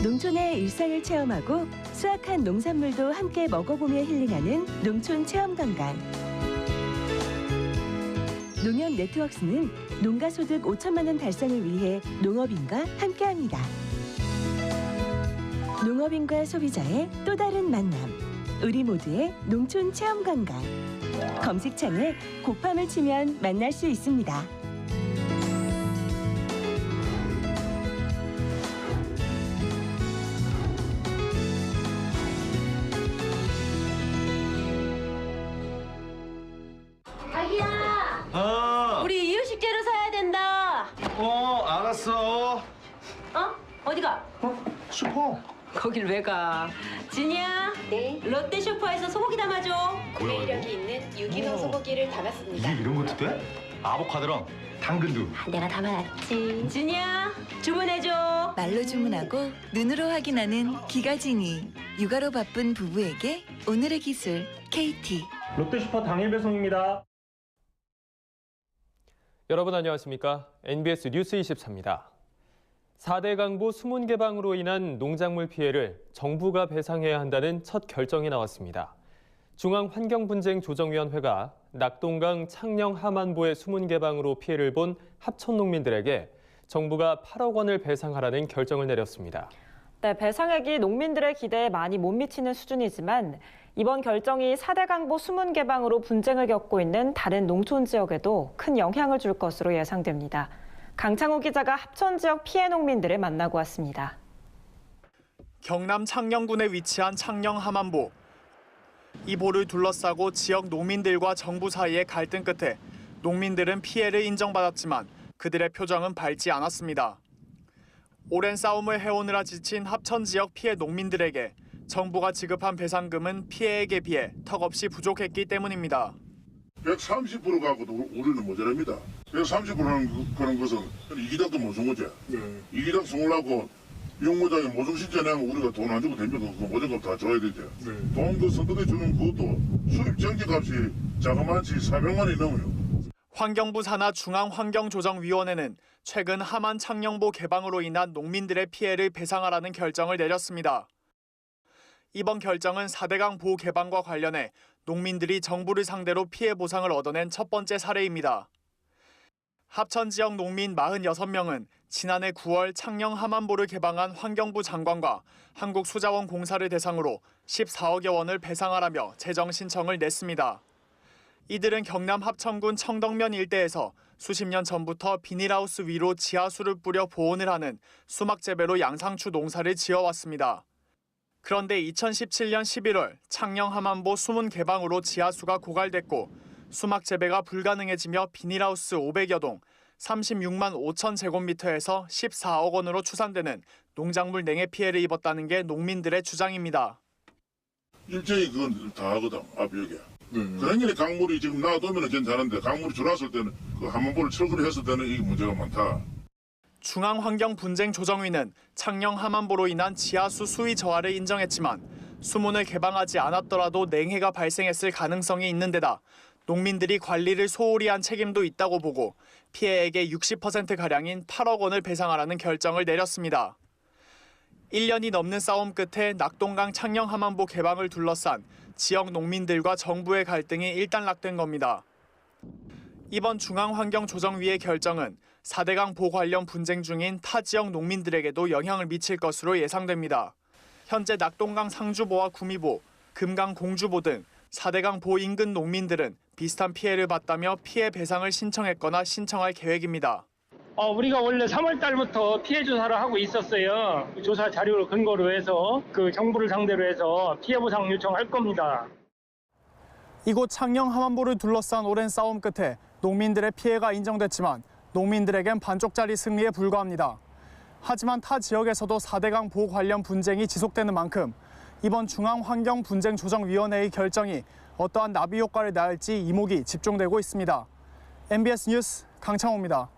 농촌의 일상을 체험하고 수확한 농산물도 함께 먹어보며 힐링하는 농촌 체험관광. 농협 네트워크스는 농가소득 5천만 원 달성을 위해 농업인과 함께합니다. 농업인과 소비자의 또 다른 만남. 우리 모두의 농촌 체험관광. 검색창에 곱함을 치면 만날 수 있습니다. 자기야! 우리 이유식 재료 사야 된다. 알았어. 어디가? 슈퍼. 거길 왜 가? 진이야. 네, 롯데 쇼퍼에서 소고기 담아줘. 구매력이 있는 유기농 소고기를 담았습니다. 이게 이런 것도 돼? 아보카도랑 당근도. 내가 담아놨지. 진이야, 주문해줘. 말로 주문하고 눈으로 확인하는 기가진이. 육아로 바쁜 부부에게 오늘의 기술 KT. 롯데슈퍼 당일 배송입니다. 여러분 안녕하십니까? NBS 뉴스 24입니다. 4대 강보 수문 개방으로 인한 농작물 피해를 정부가 배상해야 한다는 첫 결정이 나왔습니다. 중앙환경분쟁조정위원회가 낙동강 창녕 하만보의 수문 개방으로 피해를 본 합천 농민들에게 정부가 8억 원을 배상하라는 결정을 내렸습니다. 네, 배상액이 농민들의 기대에 많이 못 미치는 수준이지만 이번 결정이 4대 강보 수문 개방으로 분쟁을 겪고 있는 다른 농촌 지역에도 큰 영향을 줄 것으로 예상됩니다. 강창호 기자가 합천 지역 피해 농민들을 만나고 왔습니다. 경남 창녕군에 위치한 창녕 하만보. 이 보를 둘러싸고 지역 농민들과 정부 사이의 갈등 끝에 농민들은 피해를 인정받았지만 그들의 표정은 밝지 않았습니다. 오랜 싸움을 해오느라 지친 합천 지역 피해 농민들에게 정부가 지급한 배상금은 피해액에 비해 턱없이 부족했기 때문입니다. 130% 갖고도 우리는 모자랍니다. 130%라는 그런 것은 이기닥도 못 준 거지. 이기닥 승으려고 육모장에 모종 신청 내면 우리가 돈 안 주고 됩니까? 그 모종값 다 줘야 되죠. 돈 그 선덕에 주는 그것도 수입 정지값이 자그마치 400만이 넘어요. 환경부 산하 중앙환경조정위원회는 최근 하만 창녕보 개방으로 인한 농민들의 피해를 배상하라는 결정을 내렸습니다. 이번 결정은 4대강 보호 개방과 관련해 농민들이 정부를 상대로 피해 보상을 얻어낸 첫 번째 사례입니다. 합천 지역 농민 46명은 지난해 9월 창녕 하만보를 개방한 환경부 장관과 한국수자원공사를 대상으로 14억여 원을 배상하라며 재정 신청을 냈습니다. 이들은 경남 합천군 청덕면 일대에서 수십 년 전부터 비닐하우스 위로 지하수를 뿌려 보온을 하는 수막 재배로 양상추 농사를 지어왔습니다. 그런데 2017년 11월 창녕 하만보 수문 개방으로 지하수가 고갈됐고 수막 재배가 불가능해지며 비닐하우스 500여 동, 36만 5천 제곱미터에서 14억 원으로 추산되는 농작물 냉해 피해를 입었다는 게 농민들의 주장입니다. 일제히 그건 다 하거든, 앞여기에. 그러니 강물이 지금 놔두면 괜찮은데 강물이 줄었을 때는 그 하만보를 철거를 했을 때는 이 문제가 많다. 중앙환경분쟁조정위는 창녕 하만보로 인한 지하수 수위 저하를 인정했지만 수문을 개방하지 않았더라도 냉해가 발생했을 가능성이 있는 데다 농민들이 관리를 소홀히 한 책임도 있다고 보고 피해액의 60%가량인 8억 원을 배상하라는 결정을 내렸습니다. 1년이 넘는 싸움 끝에 낙동강 창녕 하만보 개방을 둘러싼 지역 농민들과 정부의 갈등이 일단락된 겁니다. 이번 중앙환경조정위의 결정은 4대강 보 관련 분쟁 중인 타 지역 농민들에게도 영향을 미칠 것으로 예상됩니다. 현재 낙동강 상주보와 구미보, 금강 공주보 등 4대강 보 인근 농민들은 비슷한 피해를 봤다며 피해 배상을 신청했거나 신청할 계획입니다. 우리가 원래 3월 달부터 피해 조사를 하고 있었어요. 조사 자료를 근거로 해서 그 정부를 상대로 해서 피해 보상 요청할 겁니다. 이곳 창녕 하만보를 둘러싼 오랜 싸움 끝에 농민들의 피해가 인정됐지만 농민들에겐 반쪽짜리 승리에 불과합니다. 하지만 타 지역에서도 4대강 보호 관련 분쟁이 지속되는 만큼 이번 중앙환경분쟁조정위원회의 결정이 어떠한 나비 효과를 낳을지 이목이 집중되고 있습니다. MBS 뉴스 강창호입니다.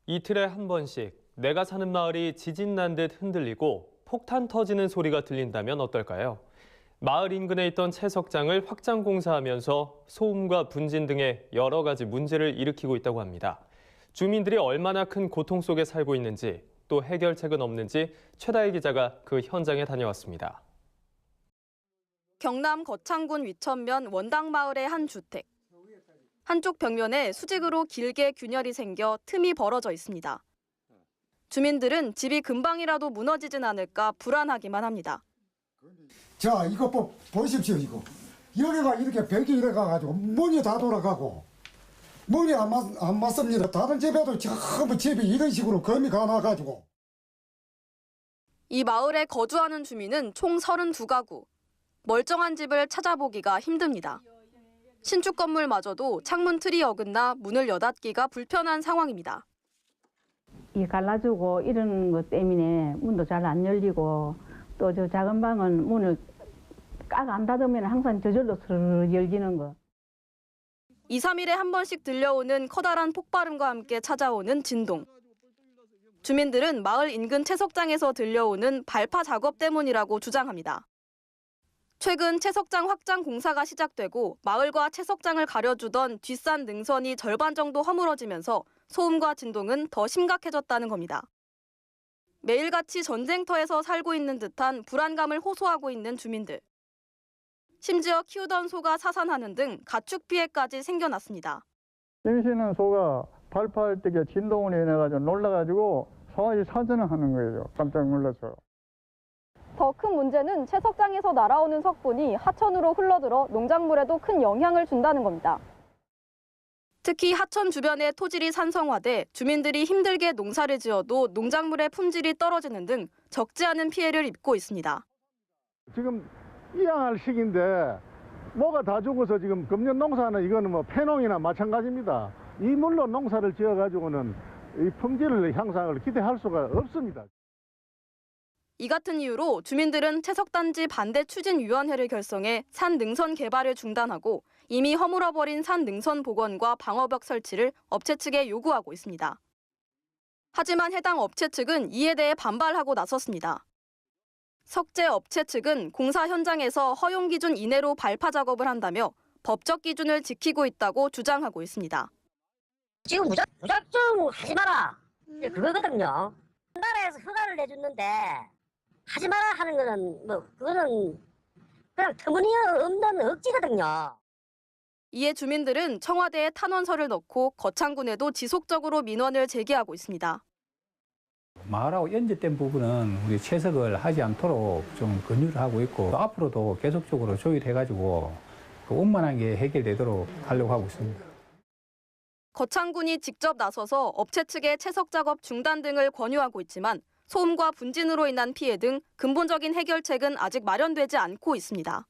이틀에 한 번씩 내가 사는 마을이 지진 난 듯 흔들리고 폭탄 터지는 소리가 들린다면 어떨까요? 마을 인근에 있던 채석장을 확장 공사하면서 소음과 분진 등의 여러 가지 문제를 일으키고 있다고 합니다. 주민들이 얼마나 큰 고통 속에 살고 있는지 또 해결책은 없는지 최다희 기자가 그 현장에 다녀왔습니다. 경남 거창군 위천면 원당마을의 한 주택. 한쪽 벽면에 수직으로 길게 균열이 생겨 틈이 벌어져 있습니다. 주민들은 집이 금방이라도 무너지진 않을까 불안하기만 합니다. 자, 이거 보십시오, 이거. 여기가 이렇게 벽이 이래가지고 문이 다 돌아가고 문이 안 맞습니다. 다른 집에도 전부 집이 이런 식으로 검이 가나가지고. 이 마을에 거주하는 주민은 총 32가구. 멀쩡한 집을 찾아보기가 힘듭니다. 신축 건물마저도 창문 틀이 어긋나 문을 여닫기가 불편한 상황입니다. 이 갈라주고 이런 것 때문에 문도 잘 안 열리고 또 저 작은 방은 문을 꽉 안 닫으면 항상 저절로 스르르 열리는 거. 2, 3일에 한 번씩 들려오는 커다란 폭발음과 함께 찾아오는 진동. 주민들은 마을 인근 채석장에서 들려오는 발파 작업 때문이라고 주장합니다. 최근 채석장 확장 공사가 시작되고 마을과 채석장을 가려주던 뒷산 능선이 절반 정도 허물어지면서 소음과 진동은 더 심각해졌다는 겁니다. 매일같이 전쟁터에서 살고 있는 듯한 불안감을 호소하고 있는 주민들. 심지어 키우던 소가 사산하는 등 가축 피해까지 생겨났습니다. 임신한 소가 발파할 때 진동을 인해가지고 놀라가지고 송아지 사전을 하는 거예요. 깜짝 놀라서. 더 큰 문제는 채석장에서 날아오는 석분이 하천으로 흘러들어 농작물에도 큰 영향을 준다는 겁니다. 특히 하천 주변의 토질이 산성화돼 주민들이 힘들게 농사를 지어도 농작물의 품질이 떨어지는 등 적지 않은 피해를 입고 있습니다. 지금 이양할 시기인데 뭐가 다 죽어서 지금 금년 농사는 이거는 뭐 폐농이나 마찬가지입니다. 이 물로 농사를 지어가지고는 이 품질 향상을 기대할 수가 없습니다. 이 같은 이유로 주민들은 채석단지 반대 추진위원회를 결성해 산 능선 개발을 중단하고 이미 허물어버린 산 능선 복원과 방어벽 설치를 업체 측에 요구하고 있습니다. 하지만 해당 업체 측은 이에 대해 반발하고 나섰습니다. 석재 업체 측은 공사 현장에서 허용 기준 이내로 발파 작업을 한다며 법적 기준을 지키고 있다고 주장하고 있습니다. 지금 무작정 하지 마라. 그거거든요. 나라에서 허가를 내줬는데 하지 마라 하는 거는 그거는 그냥 터무니없는 억지거든요. 이에 주민들은 청와대에 탄원서를 넣고 거창군에도 지속적으로 민원을 제기하고 있습니다. 마을하고 연계된 부분은 우리 채석을 하지 않도록 좀 권유를 하고 있고 또 앞으로도 계속적으로 조율해가지고 그 원만하게 해결되도록 하려고 하고 있습니다. 거창군이 직접 나서서 업체 측의 채석 작업 중단 등을 권유하고 있지만 소음과 분진으로 인한 피해 등 근본적인 해결책은 아직 마련되지 않고 있습니다.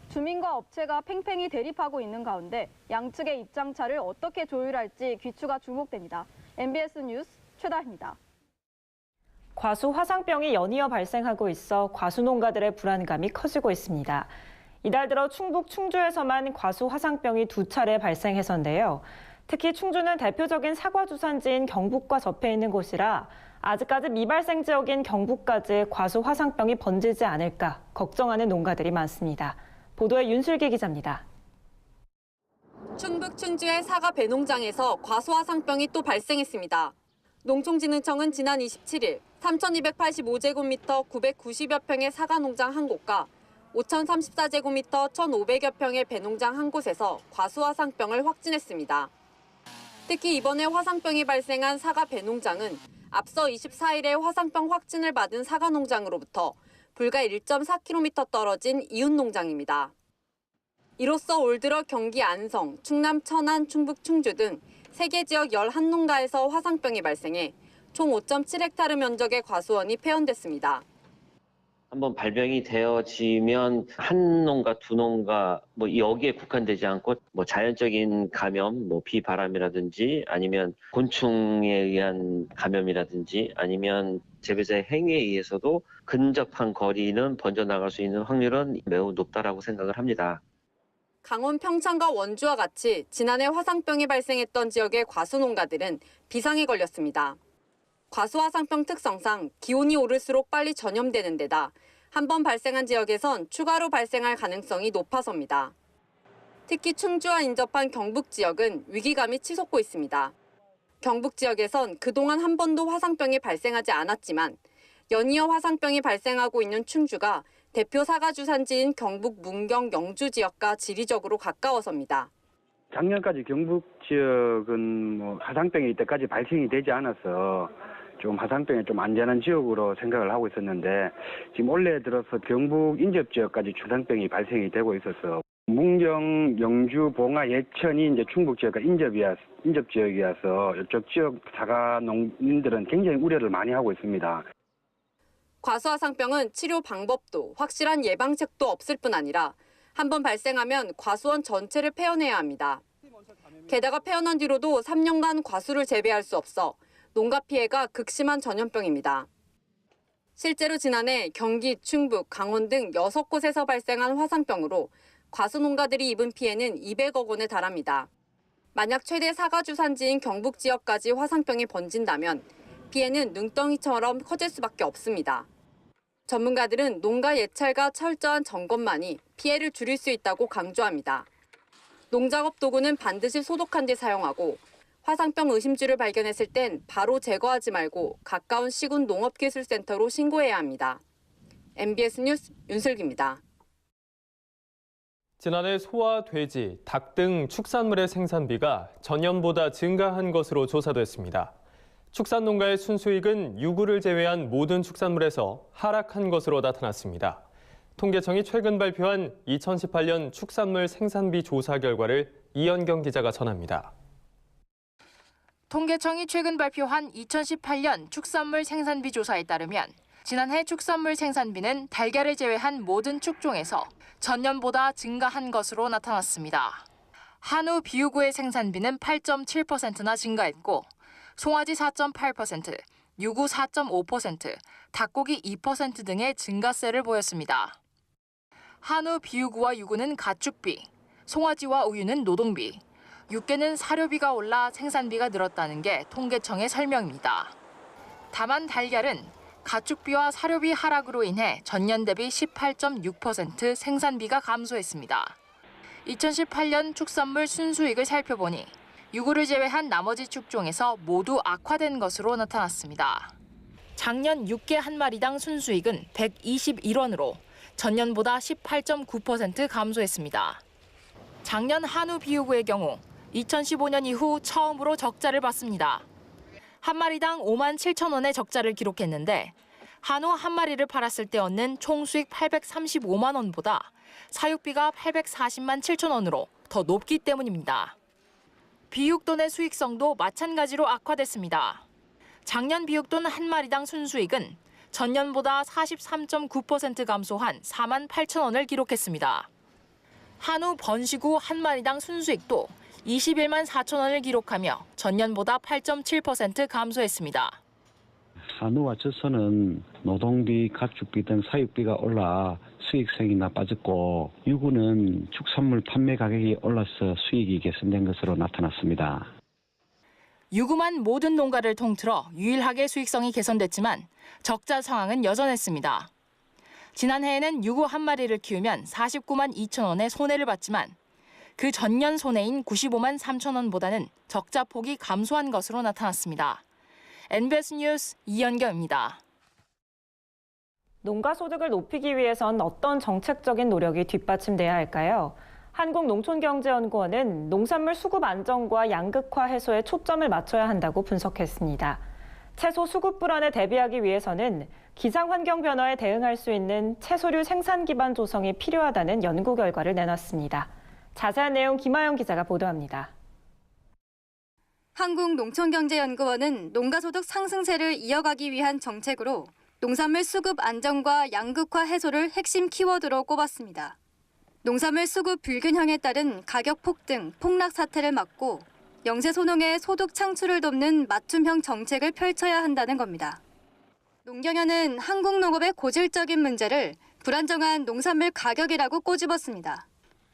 주민과 업체가 팽팽히 대립하고 있는 가운데 양측의 입장차를 어떻게 조율할지 귀추가 주목됩니다. MBS 뉴스 최다희입니다. 과수 화상병이 연이어 발생하고 있어 과수 농가들의 불안감이 커지고 있습니다. 이달 들어 충북 충주에서만 과수 화상병이 2차례 발생했었는데요. 특히 충주는 대표적인 사과 주산지인 경북과 접해 있는 곳이라 아직까지 미발생 지역인 경북까지 과수 화상병이 번지지 않을까 걱정하는 농가들이 많습니다. 보도에 윤슬기 기자입니다. 충북 충주의 사과 배농장에서 과수 화상병이 또 발생했습니다. 농촌진흥청은 지난 27일 3,285제곱미터 990여 평의 사과 농장 한 곳과 5,034제곱미터 1,500여 평의 배농장 한 곳에서 과수 화상병을 확진했습니다. 특히 이번에 화상병이 발생한 사과 배농장은 앞서 24일에 화상병 확진을 받은 사과 농장으로부터 불과 1.4km 떨어진 이웃 농장입니다. 이로써 올 들어 경기 안성, 충남 천안, 충북 충주 등 3개 지역 11농가에서 화상병이 발생해 총 5.7헥타르 면적의 과수원이 폐원됐습니다. 한번 발병이 되어지면 한 농가, 두 농가 여기에 국한되지 않고 자연적인 감염, 비바람이라든지 아니면 곤충에 의한 감염이라든지 아니면 재배자의 행위에 의해서도 근접한 거리는 번져나갈 수 있는 확률은 매우 높다라고 생각을 합니다. 강원 평창과 원주와 같이 지난해 화상병이 발생했던 지역의 과수 농가들은 비상에 걸렸습니다. 과수 화상병 특성상 기온이 오를수록 빨리 전염되는 데다 한 번 발생한 지역에선 추가로 발생할 가능성이 높아서입니다. 특히 충주와 인접한 경북 지역은 위기감이 치솟고 있습니다. 경북 지역에선 그동안 한 번도 화상병이 발생하지 않았지만 연이어 화상병이 발생하고 있는 충주가 대표 사과 주산지인 경북 문경 영주 지역과 지리적으로 가까워서입니다. 작년까지 경북 지역은 화상병이 이때까지 발생이 되지 않아서 좀 화상병이 좀 안전한 지역으로 생각을 하고 있었는데 지금 올해 들어서 경북 인접 지역까지 화상병이 발생이 되고 있어서 문경, 영주, 봉화, 예천이 이제 충북 지역과 인접 지역이어서 이쪽 지역 사과 농민들은 굉장히 우려를 많이 하고 있습니다. 과수화상병은 치료 방법도 확실한 예방책도 없을 뿐 아니라 한번 발생하면 과수원 전체를 폐원해야 합니다. 게다가 폐원한 뒤로도 3년간 과수를 재배할 수 없어 농가 피해가 극심한 전염병입니다. 실제로 지난해 경기, 충북, 강원 등 6곳에서 발생한 화상병으로 과수 농가들이 입은 피해는 200억 원에 달합니다. 만약 최대 사과 주산지인 경북 지역까지 화상병이 번진다면 피해는 눈덩이처럼 커질 수밖에 없습니다. 전문가들은 농가 예찰과 철저한 점검만이 피해를 줄일 수 있다고 강조합니다. 농작업 도구는 반드시 소독한 뒤 사용하고 화상병 의심주를 발견했을 땐 바로 제거하지 말고 가까운 시군 농업기술센터로 신고해야 합니다. MBS 뉴스 윤슬기입니다. 지난해 소와 돼지, 닭 등 축산물의 생산비가 전년보다 증가한 것으로 조사됐습니다. 축산농가의 순수익은 유구를 제외한 모든 축산물에서 하락한 것으로 나타났습니다. 통계청이 최근 발표한 2018년 축산물 생산비 조사 결과를 이현경 기자가 전합니다. 통계청이 최근 발표한 2018년 축산물 생산비 조사에 따르면 지난해 축산물 생산비는 달걀을 제외한 모든 축종에서 전년보다 증가한 것으로 나타났습니다. 한우 비유구의 생산비는 8.7%나 증가했고 송아지 4.8%, 유구 4.5%, 닭고기 2% 등의 증가세를 보였습니다. 한우 비유구와 유구는 가축비, 송아지와 우유는 노동비, 육개는 사료비가 올라 생산비가 늘었다는 게 통계청의 설명입니다. 다만 달걀은 가축비와 사료비 하락으로 인해 전년 대비 18.6% 생산비가 감소했습니다. 2018년 축산물 순수익을 살펴보니 유구를 제외한 나머지 축종에서 모두 악화된 것으로 나타났습니다. 작년 육개 한 마리당 순수익은 121원으로 전년보다 18.9% 감소했습니다. 작년 한우 비유구의 경우 2015년 이후 처음으로 적자를 봤습니다. 한 마리당 5만 7천 원의 적자를 기록했는데 한우 한 마리를 팔았을 때 얻는 총 수익 835만 원보다 사육비가 840만 7천 원으로 더 높기 때문입니다. 비육돈의 수익성도 마찬가지로 악화됐습니다. 작년 비육돈 한 마리당 순수익은 전년보다 43.9% 감소한 4만 8천 원을 기록했습니다. 한우 번식 후 한 마리당 순수익도 21만 4천 원을 기록하며 전년보다 8.7% 감소했습니다. 한우와 젖소는 노동비, 가축비 등 사육비가 올라 수익성이 나빠졌고 유구는 축산물 판매 가격이 올라서 수익이 개선된 것으로 나타났습니다. 유구만 모든 농가를 통틀어 유일하게 수익성이 개선됐지만 적자 상황은 여전했습니다. 지난해에는 유구 한 마리를 키우면 49만 2천 원의 손해를 봤지만 그 전년 손해인 95만 3천 원보다는 적자 폭이 감소한 것으로 나타났습니다. NBS 뉴스 이현경입니다. 농가 소득을 높이기 위해선 어떤 정책적인 노력이 뒷받침돼야 할까요? 한국농촌경제연구원은 농산물 수급 안정과 양극화 해소에 초점을 맞춰야 한다고 분석했습니다. 채소 수급 불안에 대비하기 위해서는 기상 환경 변화에 대응할 수 있는 채소류 생산 기반 조성이 필요하다는 연구 결과를 내놨습니다. 자세한 내용 김하영 기자가 보도합니다. 한국농촌경제연구원은 농가소득 상승세를 이어가기 위한 정책으로 농산물 수급 안정과 양극화 해소를 핵심 키워드로 꼽았습니다. 농산물 수급 불균형에 따른 가격 폭등, 폭락 사태를 막고 영세소농의 소득 창출을 돕는 맞춤형 정책을 펼쳐야 한다는 겁니다. 농경연은 한국 농업의 고질적인 문제를 불안정한 농산물 가격이라고 꼬집었습니다.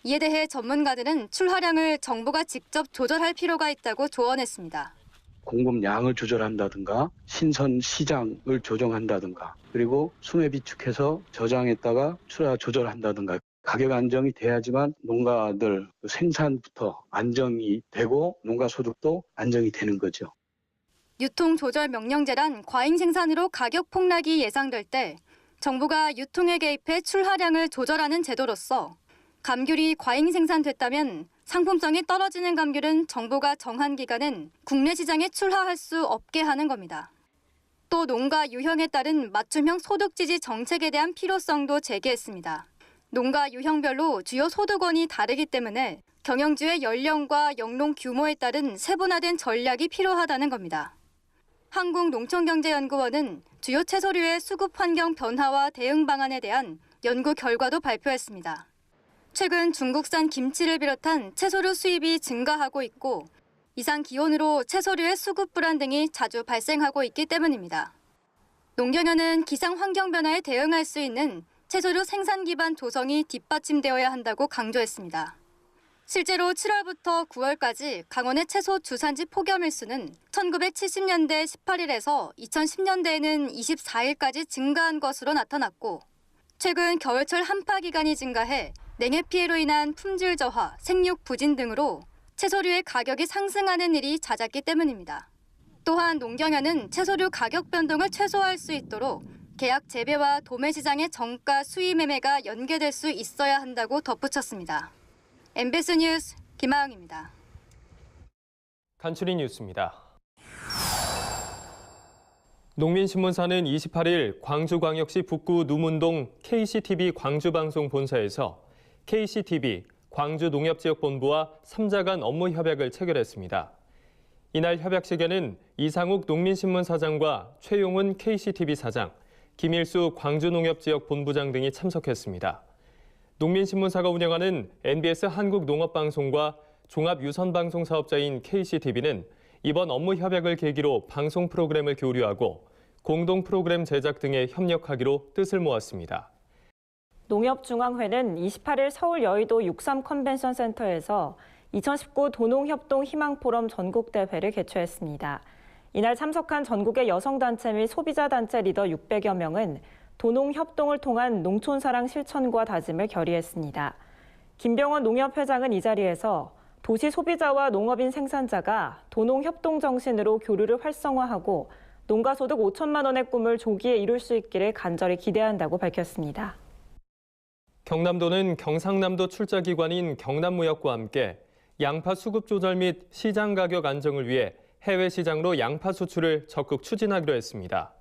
이에 대해 전문가들은 출하량을 정부가 직접 조절할 필요가 있다고 조언했습니다. 공급량을 조절한다든가 신선 시장을 조정한다든가 그리고 수매 비축해서 저장했다가 출하 조절한다든가 가격 안정이 돼야지만 농가들 생산부터 안정이 되고 농가 소득도 안정이 되는 거죠. 유통조절명령제란 과잉 생산으로 가격 폭락이 예상될 때 정부가 유통에 개입해 출하량을 조절하는 제도로서 감귤이 과잉 생산됐다면 상품성이 떨어지는 감귤은 정부가 정한 기간은 국내 시장에 출하할 수 없게 하는 겁니다. 또 농가 유형에 따른 맞춤형 소득지지 정책에 대한 필요성도 제기했습니다. 농가 유형별로 주요 소득원이 다르기 때문에 경영주의 연령과 영농 규모에 따른 세분화된 전략이 필요하다는 겁니다. 한국농촌경제연구원은 주요 채소류의 수급 환경 변화와 대응 방안에 대한 연구 결과도 발표했습니다. 최근 중국산 김치를 비롯한 채소류 수입이 증가하고 있고 이상 기온으로 채소류의 수급 불안 등이 자주 발생하고 있기 때문입니다. 농경연은 기상 환경 변화에 대응할 수 있는 채소류 생산 기반 조성이 뒷받침되어야 한다고 강조했습니다. 실제로 7월부터 9월까지 강원의 채소 주산지 폭염 일수는 1970년대 18일에서 2010년대에는 24일까지 증가한 것으로 나타났고 최근 겨울철 한파 기간이 증가해 냉해 피해로 인한 품질 저하, 생육 부진 등으로 채소류의 가격이 상승하는 일이 잦았기 때문입니다. 또한 농경연은 채소류 가격 변동을 최소화할 수 있도록 계약 재배와 도매 시장의 정가 수입 매매가 연계될 수 있어야 한다고 덧붙였습니다. MBS 뉴스 김하영입니다. 간추린 뉴스입니다. 농민신문사는 28일 광주광역시 북구 누문동 KCTV 광주방송 본사에서 KCTV 광주농협지역본부와 3자 간 업무 협약을 체결했습니다. 이날 협약식에는 이상욱 농민신문사장과 최용훈 KCTV 사장, 김일수 광주농협지역본부장 등이 참석했습니다. 농민신문사가 운영하는 NBS 한국농업방송과 종합유선방송 사업자인 KCTV는 이번 업무 협약을 계기로 방송 프로그램을 교류하고 공동 프로그램 제작 등에 협력하기로 뜻을 모았습니다. 농협중앙회는 28일 서울 여의도 63 컨벤션 센터에서 2019 도농협동 희망포럼 전국대회를 개최했습니다. 이날 참석한 전국의 여성단체 및 소비자단체 리더 600여 명은 도농협동을 통한 농촌사랑 실천과 다짐을 결의했습니다. 김병원 농협회장은 이 자리에서 도시 소비자와 농업인 생산자가 도농협동 정신으로 교류를 활성화하고 농가소득 5천만 원의 꿈을 조기에 이룰 수 있기를 간절히 기대한다고 밝혔습니다. 경남도는 경상남도 출자기관인 경남무역과 함께 양파 수급 조절 및 시장 가격 안정을 위해 해외 시장으로 양파 수출을 적극 추진하기로 했습니다.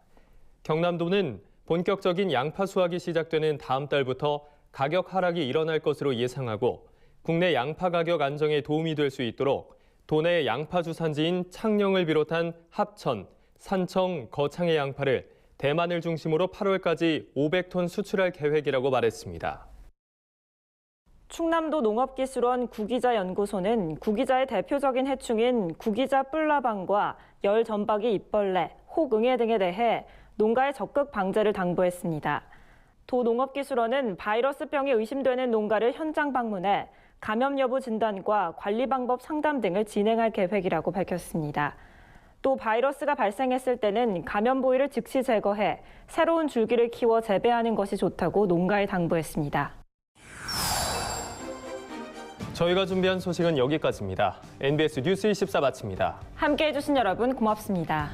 경남도는 본격적인 양파 수확이 시작되는 다음 달부터 가격 하락이 일어날 것으로 예상하고 국내 양파 가격 안정에 도움이 될 수 있도록 도내 양파 주산지인 창녕을 비롯한 합천, 산청, 거창의 양파를 대만을 중심으로 8월까지 500톤 수출할 계획이라고 말했습니다. 충남도 농업기술원 구기자연구소는 구기자의 대표적인 해충인 구기자 뿔나방과 열 전박이 잎벌레, 혹응해 등에 대해 농가의 적극 방제를 당부했습니다. 도 농업기술원은 바이러스병이 의심되는 농가를 현장 방문해 감염 여부 진단과 관리 방법 상담 등을 진행할 계획이라고 밝혔습니다. 또 바이러스가 발생했을 때는 감염 부위를 즉시 제거해 새로운 줄기를 키워 재배하는 것이 좋다고 농가에 당부했습니다. 저희가 준비한 소식은 여기까지입니다. NBS 뉴스 24 마칩니다. 함께해 주신 여러분 고맙습니다.